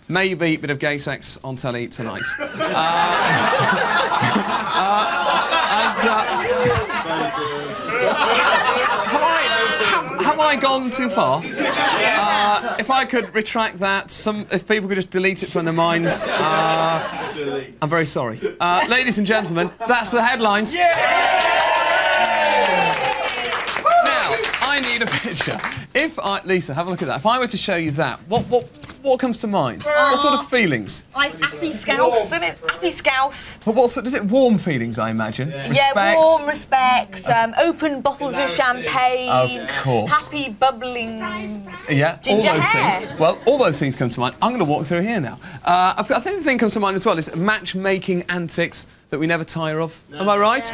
Maybe a bit of gay sex on telly tonight. Have I gone too far? If I could retract that, if people could just delete it from their minds, I'm very sorry. Ladies and gentlemen, that's the headlines. Now, I need a picture. Lisa, have a look at that. If I were to show you that, what comes to mind? What sort of feelings? Happy scouse, isn't it? Happy scouse. But does it warm feelings, I imagine? Yeah, respect. Warm, respect, open bottles of champagne. Of course. Happy, bubbling. Yeah, ginger all those hair. things. Well, all those things come to mind. I'm going to walk through here now. I think the thing comes to mind as well is matchmaking antics that we never tire of. No. Am I right?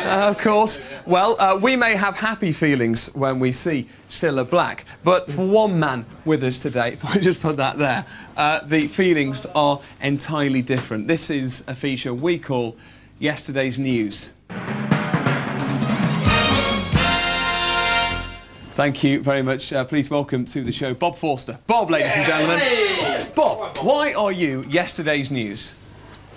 Of course. Well, we may have happy feelings when we see Cilla Black, but for one man with us today, if I just put that there, the feelings are entirely different. This is a feature we call Yesterday's News. Thank you very much. Please welcome to the show Bob Forster. Bob, ladies and gentlemen. Bob, why are you Yesterday's News?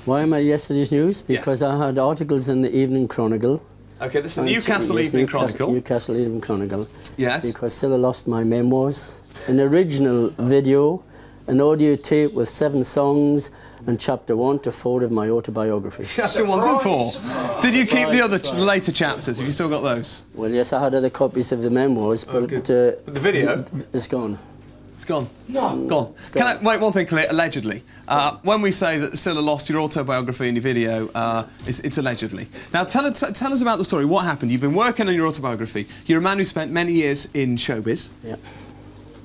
Why am I Yesterday's News? Because I had articles in the Evening Chronicle. OK, this is the Newcastle Evening Chronicle. Newcastle Evening Chronicle. Yes. Because Cilla lost my memoirs. An original video, an audio tape with 7 songs, and chapter 1 to 4 of my autobiography. Chapter 1 to 4. Did you keep the other later chapters? Have you still got those? Well, yes, I had other copies of the memoirs, but the video? It's gone. It's gone? No. Gone. Can I wait one thing clear? Allegedly. When we say that Cilla lost your autobiography in your video, it's allegedly. Now, tell us about the story. What happened? You've been working on your autobiography. You're a man who spent many years in showbiz. Yeah.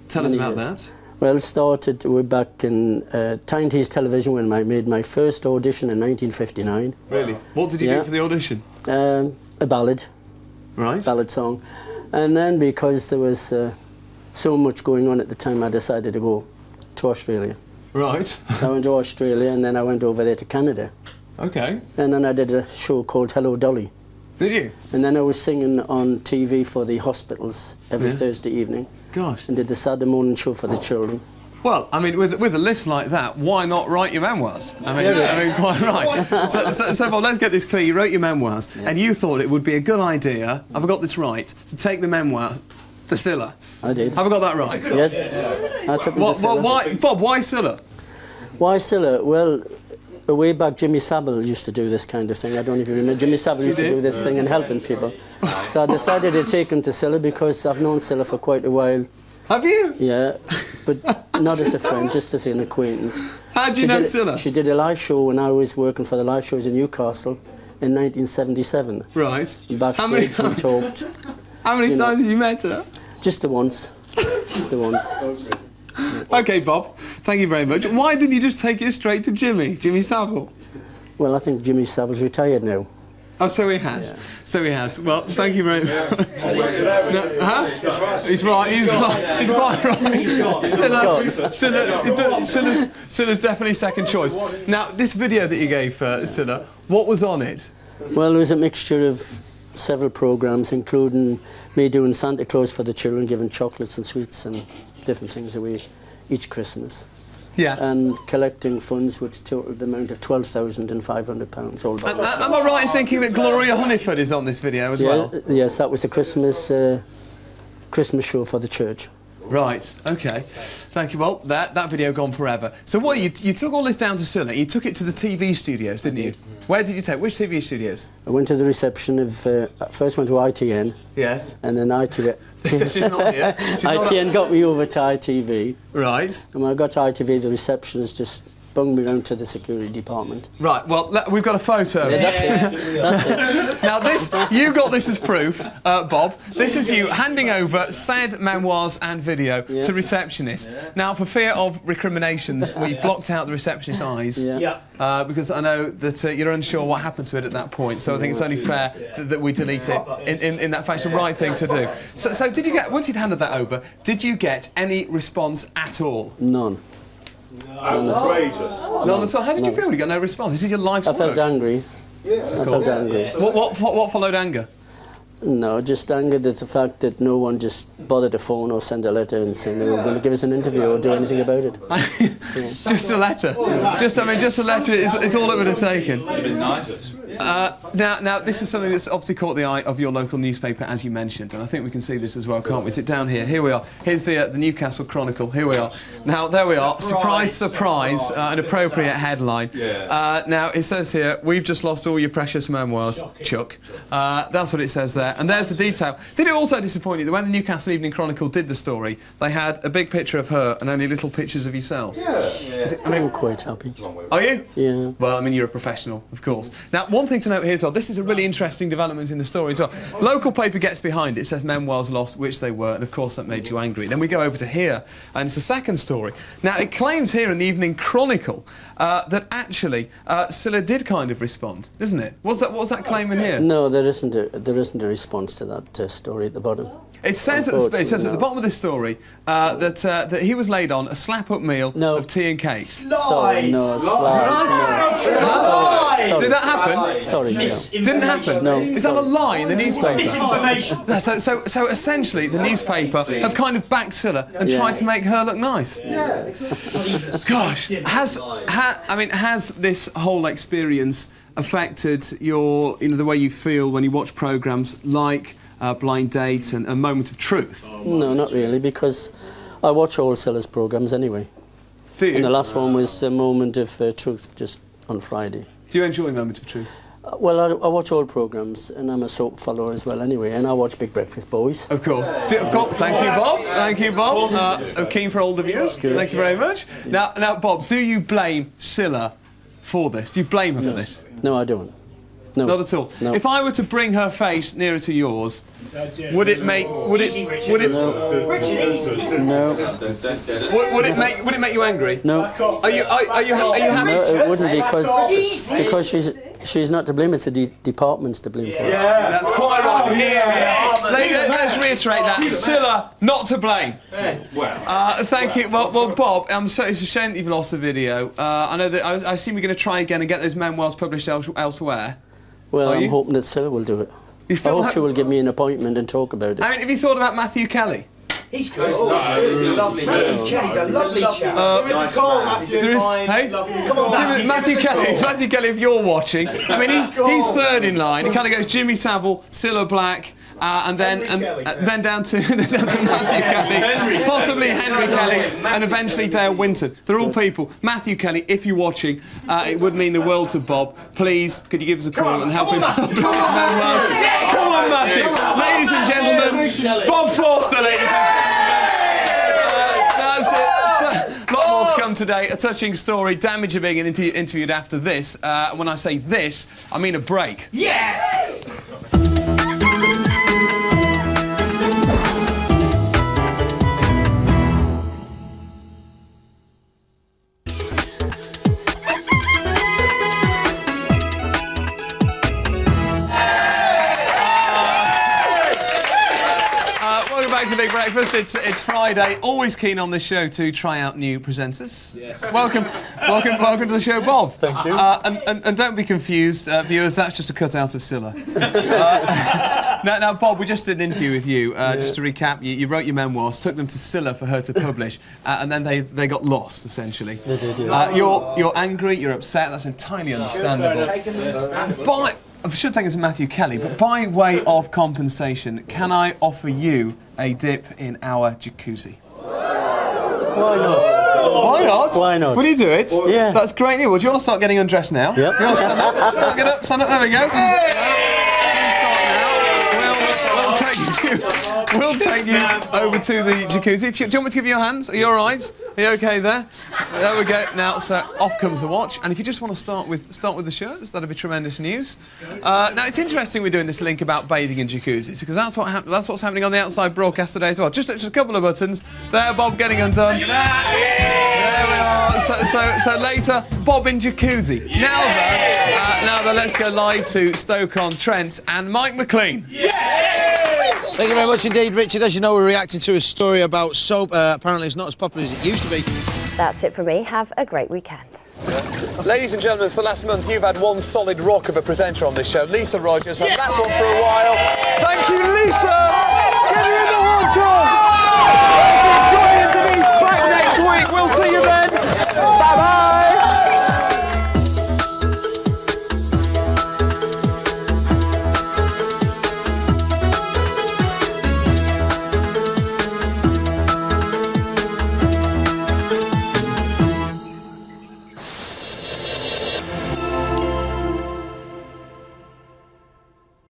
Tell us about that. Well, it started way back in Tyne's television when I made my first audition in 1959. Really? What did you do for the audition? A ballad. Right. Ballad song. And then, because there was so much going on at the time, I decided to go to Australia. Right. I went to Australia, and then I went over there to Canada. OK. And then I did a show called Hello Dolly. Did you? And then I was singing on TV for the hospitals every Thursday evening. Gosh. And did the Saturday morning show for the children. Well, I mean, with a list like that, why not write your memoirs? I mean, quite right. So Bob, let's get this clear. You wrote your memoirs, and you thought it would be a good idea, have I got this right, to take the memoirs to Cilla? I did. Have I got that right? Yes. I took them to Cilla. Bob, why Cilla? Why Cilla? Well, way back, Jimmy Savile used to do this kind of thing. I don't know if you remember. Jimmy Savile used to do this thing and helping people. So I decided to take him to Cilla because I've known Cilla for quite a while. Have you? Yeah, but not as a friend, just as an acquaintance. How do you know Cilla? She did a live show when I was working for the live shows in Newcastle in 1977. Right. Backstage we talked. How many times have you met her? Just the once. Just the once. OK, Bob, thank you very much. Why didn't you just take it straight to Jimmy Savile? Well, I think Jimmy Savile's retired now. Oh, so he has. Yeah. So he has. Well, thank you very much. He's right. He's quite right. Cilla's definitely second choice. Now, this video that you gave Cilla, what was on it? Well, it was a mixture of several programmes, including me doing Santa Claus for the children, giving chocolates and sweets and different things away each Christmas. Yeah. And collecting funds which totaled the amount of £12,500. All am I right in thinking that Gloria Hunniford is on this video as well? Yes, that was the Christmas show for the church. Right, OK. Thank you. Well, that video gone forever. So what, you took all this down to Cilla, you took it to the TV studios, didn't you? Where did you take? Which TV studios? I went to the reception of... first went to ITN. Yes. And then ITV... She's not here. ITN got me over to ITV. Right. And when I got to ITV, the receptionist just bunged me round to the security department. Right, well, we've got a photo. Yeah, that's it. That's it. Now, you got this as proof, Bob. This is you handing over said memoirs and video to receptionist. Now, for fear of recriminations, we've blocked out the receptionist's eyes. Because I know that you're unsure what happened to it at that point, so I think it's only fair that we delete it in that fashion. The right thing to do. So did you get, once you'd handed that over, did you get any response at all? None. Outrageous. None at all. How did you feel? You got no response. This is your life's work. I felt angry. Yeah, I felt angry. What followed anger? No, just angered at the fact that no one just bothered to phone or send a letter and say they were going to give us an interview or do anything about it. So. Just a letter. Just a letter is all it would have taken. Now, this is something that's obviously caught the eye of your local newspaper, as you mentioned, and I think we can see this as well, can't we? Is it down here? Here we are. Here's the Newcastle Chronicle. Here we are. Now, there we are. Surprise, surprise, an appropriate headline. Now, it says here, we've just lost all your precious memoirs, Chuck. That's what it says there. And there's the detail. Did it also disappoint you that when the Newcastle Evening Chronicle did the story, they had a big picture of her and only little pictures of yourself? I'm quite happy. Are you? Yeah. Well, I mean, you're a professional, of course. Now, one thing to note here as well, this is a really interesting development in the story as well. Local paper gets behind it, it says memoirs lost, which they were, and of course that made you angry. Then we go over to here, and it's a second story. Now, it claims here in the Evening Chronicle that actually Cilla did kind of respond, isn't it? What's that claim in here? No, there isn't a response to that story at the bottom. It says at the bottom of this story that he was laid on a slap-up meal of tea and cakes. Sorry, no, Sorry. Did that happen? Sorry, no. Didn't happen? No. Is that a lie in the newspaper? Misinformation. So essentially, the newspaper have kind of backed Cilla and tried to make her look nice. Yeah. Gosh, has this whole experience affected the way you feel when you watch programmes like Blind Date and A Moment of Truth? No, not really, because I watch all Cilla's programmes anyway. Do you? And the last one was A Moment of Truth, just on Friday. Do you enjoy Moment of Truth? Well, I watch all programmes, and I'm a soap follower as well anyway, and I watch Big Breakfast Boys. Of course. Thank you, Bob. Thank you, Bob. I'm keen for older viewers. Thank you very much. Now, Bob, do you blame Cilla for this? Do you blame her for this? No, I don't. No. Not at all. No. If I were to bring her face nearer to yours, would it make No. would it make you angry? No. Are you happy? No, it wouldn't, because she's not to blame. It's the department's to blame for it. Yeah, that's quite right. Let's reiterate that. Cilla, not to blame. Thank you. Well, Bob, it's a shame that you've lost the video. I know that I assume you're going to try again and get those memoirs published elsewhere. Well, I'm hoping that Cilla will do it. I hope she will give me an appointment and talk about it. I mean, have you thought about Matthew Kelly? He's good. He's a lovely Matthew Kelly's a lovely chap. There is a call, Matthew. There is, hey? Come on, Matthew Kelly. Matthew Kelly, if you're watching, I mean, he's third in line. He kind of goes Jimmy Savile, Cilla Black, and then down to Matthew Kelly, possibly Henry Kelly, and eventually Dale Winton. They're all people. Matthew Kelly, if you're watching, it would mean the world to Bob. Please, could you give us a call and help him? Come on, Matthew. Ladies and gentlemen, Bob Forster, ladies and gentlemen. That's it. A lot more to come today. A touching story. Damage are being interviewed after this. When I say this, I mean a break. Yes! Back to Big Breakfast. It's Friday. Always keen on this show to try out new presenters. Yes. Welcome to the show, Bob. Thank you. And don't be confused, viewers. That's just a cutout of Cilla. Now, Bob, we just did an interview with you. Just to recap, you wrote your memoirs, took them to Cilla for her to publish, and then they got lost, essentially. They did, yes. You're angry. You're upset. That's entirely understandable. I should take it to Matthew Kelly, but by way of compensation, can I offer you a dip in our jacuzzi? Why not? Why not? Why not? Will you do it? Yeah. That's great news. Well, do you want to start getting undressed now? Yep. You want to stand up? Get up, stand up. There we go. We'll take you over to the jacuzzi. Do you want me to give you a hand? Are you all right? Are you okay there? There we go. Now, so off comes the watch. And if you just want to start with the shirts, that'd be tremendous news. Now, it's interesting we're doing this link about bathing in jacuzzis, because that's what's happening on the outside broadcast today as well. Just a couple of buttons. There, Bob getting undone. There we are. So later, Bob in jacuzzi. Now then, let's go live to Stoke-on-Trent and Mike McLean. Thank you very much indeed, Richard. As you know, we're reacting to a story about soap. Apparently it's not as popular as it used to be. That's it from me. Have a great weekend. Ladies and gentlemen, for the last month, you've had one solid rock of a presenter on this show, Lisa Rogers, and that's one for a while. Thank you, Lisa! Get her in the hot tub!